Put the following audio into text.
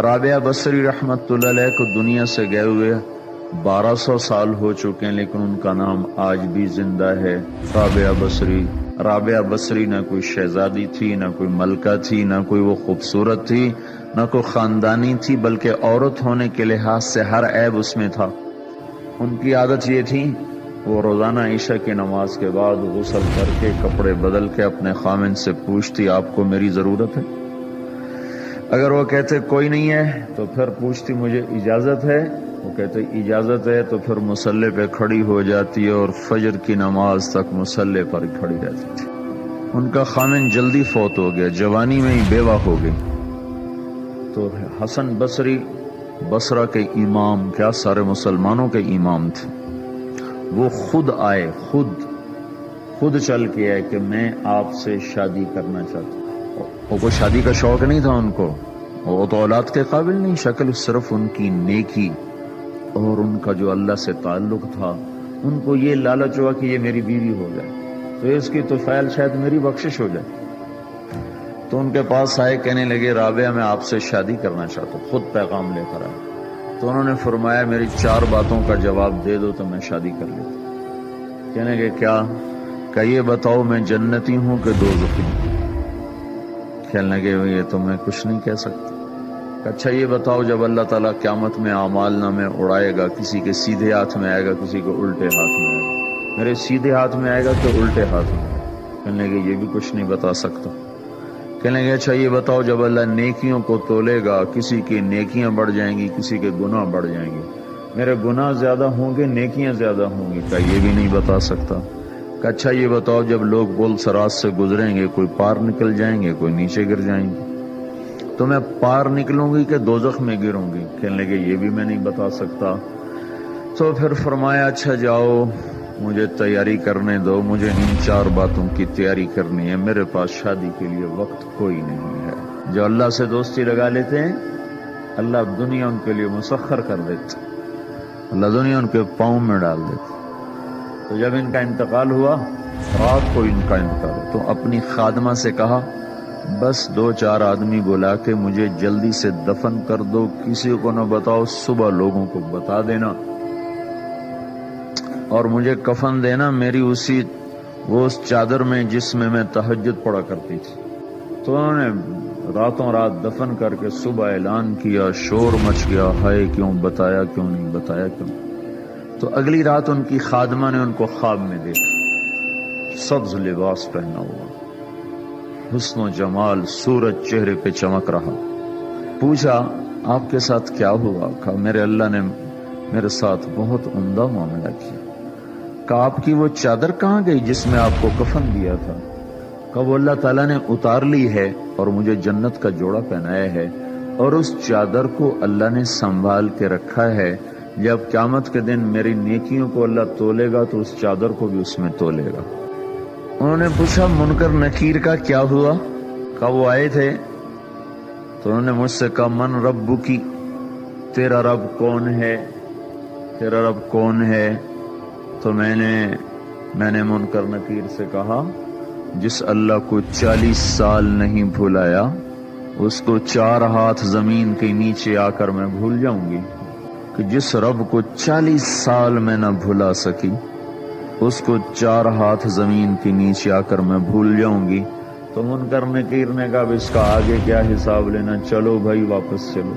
رابعہ بصری رحمت اللہ علیہ کو دنیا سے گئے ہوئے 1200 سال ہو چکے ہیں، لیکن ان کا نام آج بھی زندہ ہے، رابعہ بصری۔ رابعہ بصری نہ کوئی شہزادی تھی، نہ کوئی ملکہ تھی، نہ کوئی وہ خوبصورت تھی، نہ کوئی خاندانی تھی، بلکہ عورت ہونے کے لحاظ سے ہر عیب اس میں تھا۔ ان کی عادت یہ تھی، وہ روزانہ عشاء کی نماز کے بعد غسل کر کے کپڑے بدل کے اپنے خامن سے پوچھتی آپ کو میری ضرورت ہے؟ اگر وہ کہتے کوئی نہیں ہے تو پھر پوچھتی مجھے اجازت ہے؟ وہ کہتے اجازت ہے تو پھر مصلی پہ کھڑی ہو جاتی اور فجر کی نماز تک مصلی پر ہی کھڑی رہتی تھی۔ ان کا خامن جلدی فوت ہو گیا، جوانی میں ہی بیوہ ہو گئی، تو حسن بصری بصرہ کے امام، کیا سارے مسلمانوں کے امام تھے، وہ خود آئے، خود چل کے آئے کہ میں آپ سے شادی کرنا چاہتا ہوں۔ وہ کوئی شادی کا شوق نہیں تھا ان کو، وہ تو اولاد کے قابل نہیں، شکل صرف ان کی نیکی اور ان کا جو اللہ سے تعلق تھا، ان کو یہ لالچ ہوا کہ یہ میری بیوی ہو جائے تو اس کی تو فعل شاید میری بخشش ہو جائے۔ تو ان کے پاس آئے، کہنے لگے رابعہ میں آپ سے شادی کرنا چاہتا ہوں، خود پیغام لے کر آئے۔ تو انہوں نے فرمایا میری 4 باتوں کا جواب دے دو تو میں شادی کر لیتا۔ کہنے لگے کیا؟ کہ یہ بتاؤ میں جنتی ہوں کہ دوزخی ہوں؟ کہنے لگے یہ تو میں کچھ نہیں کہہ سکتا۔ اچھا یہ بتاؤ جب اللہ تعالیٰ قیامت میں اعمال نامے اڑائے گا، کسی کے سیدھے ہاتھ میں آئے گا، کسی کو الٹے ہاتھ میں آئے گا، میرے سیدھے ہاتھ میں آئے گا کہ الٹے ہاتھ میں؟ کہنے لگے یہ بھی کچھ نہیں بتا سکتا۔ کہنے لگے اچھا یہ بتاؤ جب اللہ نیکیوں کو تولے گا، کسی کی نیکیاں بڑھ جائیں گی، کسی کے گناہ بڑھ جائیں گے، میرے گناہ زیادہ ہوں گے نیکیاں زیادہ ہوں گی؟ کہ یہ بھی نہیں بتا سکتا۔ کہ اچھا یہ بتاؤ جب لوگ پل صراط سے گزریں گے، کوئی پار نکل جائیں گے، کوئی نیچے گر جائیں گے، تو میں پار نکلوں گی کہ دوزخ میں گروں گی؟ کہنے لگے یہ بھی میں نہیں بتا سکتا۔ تو پھر فرمایا اچھا جاؤ مجھے تیاری کرنے دو، مجھے ان 4 باتوں کی تیاری کرنی ہے، میرے پاس شادی کے لیے وقت کوئی نہیں ہے۔ جو اللہ سے دوستی لگا لیتے ہیں اللہ دنیا ان کے لیے مسخر کر دیتے، اللہ دنیا ان کے پاؤں میں ڈال دیتے۔ تو جب ان کا انتقال ہوا، رات کو ان کا انتقال ہوا، تو اپنی خادمہ سے کہا بس 2-4 آدمی بلا کے مجھے جلدی سے دفن کر دو، کسی کو نہ بتاؤ، صبح لوگوں کو بتا دینا، اور مجھے کفن دینا میری وہ اس چادر میں جس میں تہجد پڑا کرتی تھی۔ تو انہوں نے راتوں رات دفن کر کے صبح اعلان کیا، شور مچ گیا، ہائے کیوں بتایا، کیوں نہیں بتایا، کیوں؟ تو اگلی رات ان کی خادمہ نے ان کو خواب میں دیکھا، سبز لباس پہنا ہوا، حسن و جمال، سورج چہرے پہ چمک رہا۔ پوچھا آپ کے ساتھ کیا ہوا؟ کہا میرے اللہ نے میرے ساتھ بہت عمدہ معاملہ کیا۔ کہا آپ کی وہ چادر کہاں گئی جس میں آپ کو کفن دیا تھا؟ کہا وہ اللہ تعالیٰ نے اتار لی ہے اور مجھے جنت کا جوڑا پہنایا ہے، اور اس چادر کو اللہ نے سنبھال کے رکھا ہے، جب قیامت کے دن میری نیکیوں کو اللہ تولے گا تو اس چادر کو بھی اس میں تولے گا۔ انہوں نے پوچھا منکر نکیر کا کیا ہوا؟ کہا وہ آئے تھے تو انہوں نے مجھ سے کہا من ربکی، تیرا رب کون ہے، تیرا رب کون ہے؟ تو میں نے منکر نکیر سے کہا جس اللہ کو 40 سال نہیں بھلایا اس کو 4 ہاتھ زمین کے نیچے آ کر میں بھول جاؤں گی؟ کہ جس رب کو 40 سال میں نہ بھلا سکی اس کو 4 ہاتھ زمین کے نیچے آ کر میں بھول جاؤں گی؟ تو منکر نکیر نے کہا اس کا آگے کیا حساب لینا، چلو بھائی واپس چلو۔